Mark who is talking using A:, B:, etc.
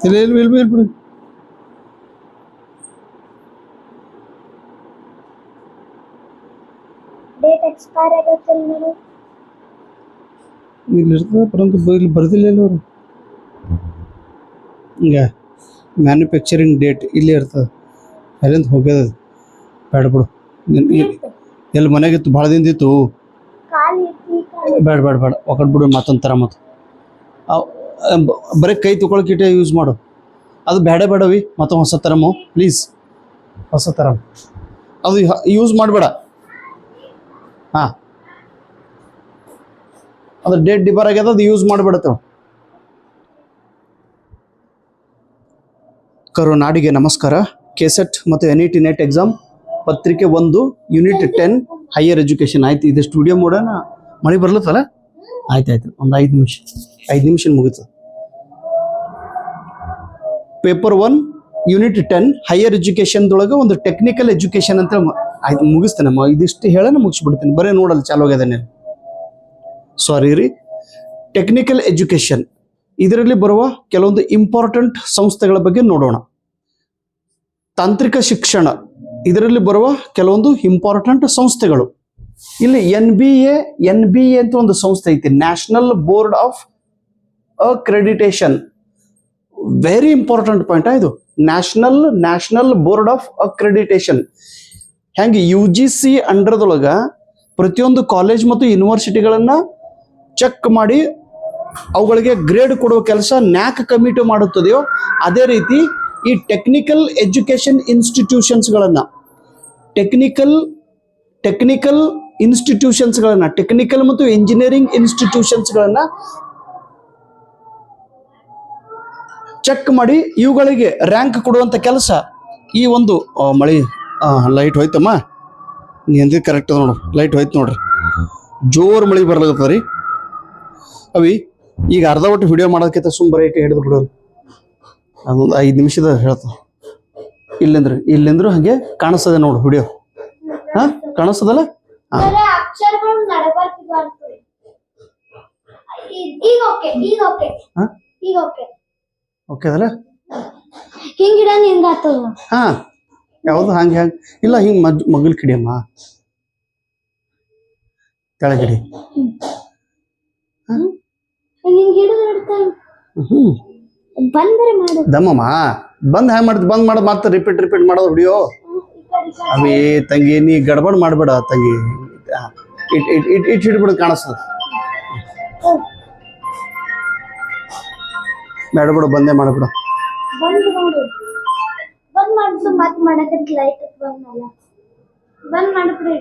A: ಇಲ್ಲ
B: date expire ಆಗತ್ತೆ ನೋಡಿ.
A: ಇಲ್ಲಿ ಇರ್ತದೆ ಪರಂತು ಇಲ್ಲಿ ಬರ್ದಿಲ್ಲ ಅವರು. ಈಗ ಮ್ಯಾನುಫ್ಯಾಕ್ಚರಿಂಗ್ ಡೇಟ್ ಇಲ್ಲೇ ಇರ್ತದೆ. ಅಲ್ಲಿಂದ ಹೋಗ್ಯದ ಬೇಡ ಬಿಡು. ಎಲ್ಲಿ ಮನೆಗಿತ್ತು ಭಾಳ ದಿನದಿತ್ತು. ಬೇಡ ಬೇಡ ಬೇಡ ಒಕ್ಕಟ್ ಬಿಡು. ಮತ್ತೊಂಥರ ಮತ್ತು ಬರೀ ಕೈ ತೊಗೊಳಕಿಟ್ಟೆ ಯೂಸ್ ಮಾಡು. ಅದು ಬೇಡ ಬೇಡವಿ. ಮತ್ತೊಂದು ಹೊಸ ತರಮು ಪ್ಲೀಸ್. ಹೊಸ ತರಮ್ ಅದು ಯೂಸ್ ಮಾಡಬೇಡ. ಹಾಂ, ಅದು ಡೇಟ್ ಡಿಬರ್ ಆಗ್ಯದ, ಅದು ಯೂಸ್ ಮಾಡಿಬಿಡತ್ತೇವೆ. ಕರುನಾಡಿಗೆ ನಮಸ್ಕಾರ. ಕೆಸೆಟ್ ಮತ್ತು NET ನೆಟ್ ಎಕ್ಸಾಮ್ ಪತ್ರಿಕೆ 1 ಯೂನಿಟ್ 10 ಹೈಯರ್ ಎಜುಕೇಷನ್ ಆಯ್ತು. ಇದು ಸ್ಟುಡಿಯೋ ಮೋಡನ ಮಳೆ ಬರ್ಲತ್ತಲ್ಲ. ಆಯ್ತಾಯ್ತು, ಒಂದು 5 ನಿಮಿಷ ಮುಗೀತು. ಪೇಪರ್ 1 ಯೂನಿಟ್ 10 ಹೈಯರ್ ಎಜುಕೇಷನ್ದೊಳಗೆ ಒಂದು ಟೆಕ್ನಿಕಲ್ ಎಜುಕೇಷನ್ ಅಂತ ಆಯ್ತು, ಮುಗಿಸ್ತೇನೆ. ಇದಿಷ್ಟು ಹೇಳೋಣ ಮುಗಿಸ್ಬಿಡ್ತೀನಿ. ಬರೀ ನೋಡಲ್ಲ ಚಾಲು ಆಗ್ಯದ. ಸಾರಿ ರೀ. ಟೆಕ್ನಿಕಲ್ ಎಜುಕೇಷನ್ ಇದರಲ್ಲಿ ಬರುವ ಕೆಲವೊಂದು ಇಂಪಾರ್ಟೆಂಟ್ ಸಂಸ್ಥೆಗಳ ಬಗ್ಗೆ ನೋಡೋಣ. ತಾಂತ್ರಿಕ ಶಿಕ್ಷಣ ಇದರಲ್ಲಿ ಬರುವ ಕೆಲವೊಂದು ಇಂಪಾರ್ಟೆಂಟ್ ಸಂಸ್ಥೆಗಳು. ಇಲ್ಲಿ NBA ಅಂತ ಒಂದು ಸಂಸ್ಥೆ ಐತಿ, national board of accreditation. Very important point ಇದು. National board of accreditation. ಹೆಂಗೆ UGC ಅಂಡರ್ದೊಳಗೆ ಪ್ರತಿಯೊಂದು ಕಾಲೇಜ್ ಮತ್ತು ಯೂನಿವರ್ಸಿಟಿಗಳನ್ನು ಚೆಕ್ ಮಾಡಿ ಅವುಗಳಿಗೆ ಗ್ರೇಡ್ ಕೊಡುವ ಕೆಲಸ ನ್ಯಾಕ್ ಕಮಿಟಿ ಮಾಡುತ್ತದೆಯೋ, ಅದೇ ರೀತಿ ಈ ಟೆಕ್ನಿಕಲ್ ಎಜುಕೇಷನ್ ಇನ್ಸ್ಟಿಟ್ಯೂಷನ್ಸ್ಗಳನ್ನು ಟೆಕ್ನಿಕಲ್ ಮತ್ತು ಇಂಜಿನಿಯರಿಂಗ್ ಇನ್ಸ್ಟಿಟ್ಯೂಷನ್ಸ್ಗಳನ್ನು ಚೆಕ್ ಮಾಡಿ ಇವುಗಳಿಗೆ ರ್ಯಾಂಕ್ ಕೊಡುವಂಥ ಕೆಲಸ ಈ ಒಂದು ಮಳೆ ಲೈಟ್ ಹೋಯ್ತಮ್ಮ. ನೀ ಅಂದಿದ್ದು ಕರೆಕ್ಟ್ ಅದ ನೋಡು. ಲೈಟ್ ಹೋಯ್ತು ನೋಡ್ರಿ. ಜೋರು ಮಳೆ ಬರ್ಲಾಗತ್ತದ ರೀ. ಅವಿ ಈಗ ಅರ್ಧ ಒಟ್ಟು ವಿಡಿಯೋ ಮಾಡೋದಕ್ಕಿಂತ ಸುಮ್ಮನೆ ಐಟಿ ಹಿಡಿದು ಬಿಡೋರು. ಅದೊಂದು 5 ನಿಮಿಷದ ಹೇಳ್ತ. ಇಲ್ಲಿಂದ್ರು ಹಾಗೆ ಕಾಣಿಸ್ತದೆ ನೋಡು ವಿಡಿಯೋ. ಹಾಂ, ಕಾಣಿಸ್ತದಲ್ಲ? ಹಾಂ, ಓಕೆ ಅದಲ್ಲ. ಹಾಂ, ಯಾವುದು ಹಂಗೆ ಇಲ್ಲ, ಹಿಂಗೆ ಮಗಲ್ ಕಿಡಿಯಮ್ಮ ಕೆಳಗಿಡಿ. ದಮ್ಮಮ್ಮ ಬಂದ್ ಹ್ಯಾಂಗ ಮಾಡ್ತಿ? ಬಂದ್ ಮಾಡೋದು ಮತ್ತೆ ರಿಪೀಟ್ ಮಾಡೋದು ವಿಡಿಯೋ. ಅವೇ ತಂಗಿ, ನೀ ಗಡ್ಬಡ್ ಮಾಡಬೇಡ ತಂಗಿ. ಇಟ್ ಹಿಡ್ಬಿಡು, ಕಾಣಿಸ್ತದ. ಬೇಡ ಬಿಡು, ಬಂದೇ ಮಾಡಬೇಡ.
B: ಬಂದ್ ಮಾಡಿದ್ರು ಮತ್ತೆ ಮಾಡಕ್ಕೆ ಲೈಟ್ ಬಂದ್ ಮಾಡಿಬಿಡ್ರಿ.